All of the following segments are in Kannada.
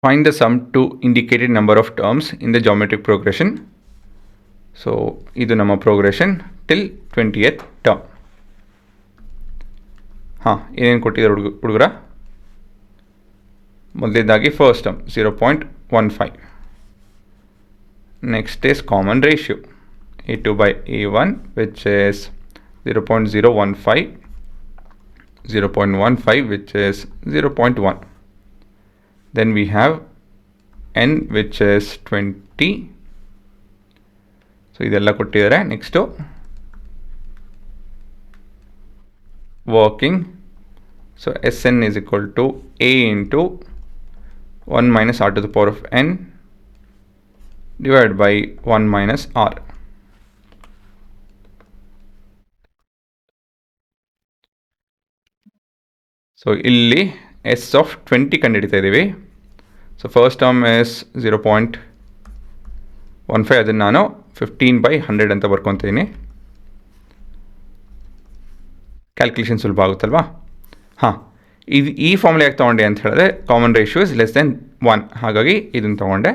Find the sum to indicated number of terms in the geometric progression. So ಇದು ನಮ್ಮ progression till 20th term. ಏನೇನು ಕೊಟ್ಟಿದ್ದಾರೆ ಹುಡುಗರ? ಮೊದಲನೇದಾಗಿ first term 0.15. Next is common ratio A2 by A1, which is 0.015, 0.15 which is 0.1. Then we have n which is 20. So ಇದೆಲ್ಲ ಕೊಟ್ಟಿದ್ದಾರೆ. Next working. So Sn is equal to A into 1 minus r to the power of n divided by 1 minus r. So ಇಲ್ಲಿ s of 20 ಕಂಡುಹಿಡಿತಾ ಇದ್ದೀವಿ. ಸೊ ಫಸ್ಟ್ ಟರ್ಮ್ is 0.15, ಅದನ್ನು ನಾನು 15/100 ಅಂತ ಬರ್ಕೊತೀನಿ. ಕ್ಯಾಲ್ಕುಲೇಷನ್ ಸುಲಭ ಆಗುತ್ತಲ್ವಾ? ಇದು ಈ ಫಾರ್ಮುಲಾ ಯಾಕೆ ತೊಗೊಂಡೆ ಅಂತ ಹೇಳಿದ್ರೆ common ratio is less than 1, ಹಾಗಾಗಿ ಇದನ್ನು ತೊಗೊಂಡೆ.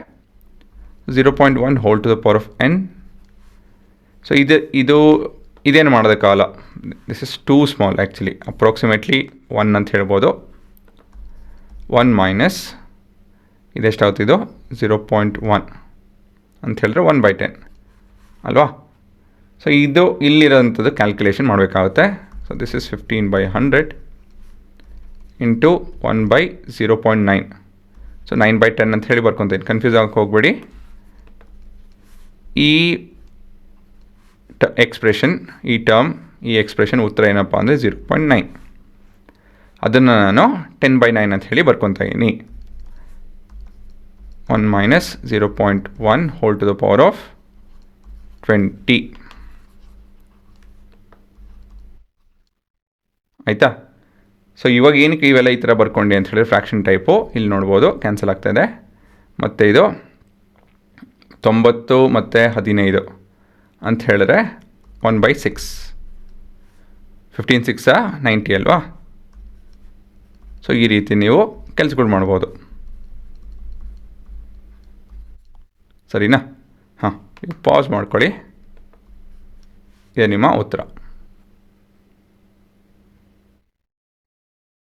0.1 whole to the power of n. So ಇದೇನು ಮಾಡೋದಕ್ಕಾಗಲ್ಲ. This is too small actually. Approximately 1 ಅಂತ ಹೇಳ್ಬೋದು. 1 ಮೈನಸ್ ಇದೆಷ್ಟಾಗುತ್ತಿದ್ದು 0.1 ಅಂತ ಹೇಳಿದ್ರೆ 1/10 ಅಲ್ವಾ? ಸೊ ಇದು ಇಲ್ಲಿರೋಂಥದ್ದು ಕ್ಯಾಲ್ಕುಲೇಷನ್ ಮಾಡಬೇಕಾಗುತ್ತೆ. So this is 15/100 into 1/0.9. So 9/10 ಅಂತ ಹೇಳಿ ಬರ್ಕೊತೀನಿ. ಕನ್ಫ್ಯೂಸ್ ಆಗಕ್ಕೆ ಹೋಗಬೇಡಿ. ಈ ಎಕ್ಸ್ಪ್ರೆಷನ್, ಈ ಎಕ್ಸ್ಪ್ರೆಷನ್ ಉತ್ತರ ಏನಪ್ಪ ಅಂದರೆ 0.9. ಅದನ್ನು ನಾನು 10/9 ಅಂತ ಹೇಳಿ ಬರ್ಕೊತಾ ಇದ್ದೀನಿ. 1 minus 0.1 whole to the power of 20. ಆಯಿತಾ? ಸೊ ಇವಾಗ ಏನಕ್ಕೆ ಇವೆಲ್ಲ ಈ ಥರ ಬರ್ಕೊಂಡೆ ಅಂತ ಹೇಳಿದ್ರೆ ಫ್ರ್ಯಾಕ್ಷನ್ ಟೈಪು ಇಲ್ಲಿ ನೋಡ್ಬೋದು ಕ್ಯಾನ್ಸಲ್ ಆಗ್ತಾಯಿದೆ. ಮತ್ತು ಇದು 90 ಮತ್ತು 15 ಅಂತ ಹೇಳಿದ್ರೆ 1/6. 15 6 90 ಅಲ್ವಾ? ಸೊ ಈ ರೀತಿ ನೀವು ಕೆಲಸಗಳು ಮಾಡ್ಬೋದು. ಸರಿನಾ? ಪಾಸ್ ಮಾಡ್ಕೊಳ್ಳಿ. ಇದು ನಿಮ್ಮ ಉತ್ತರ.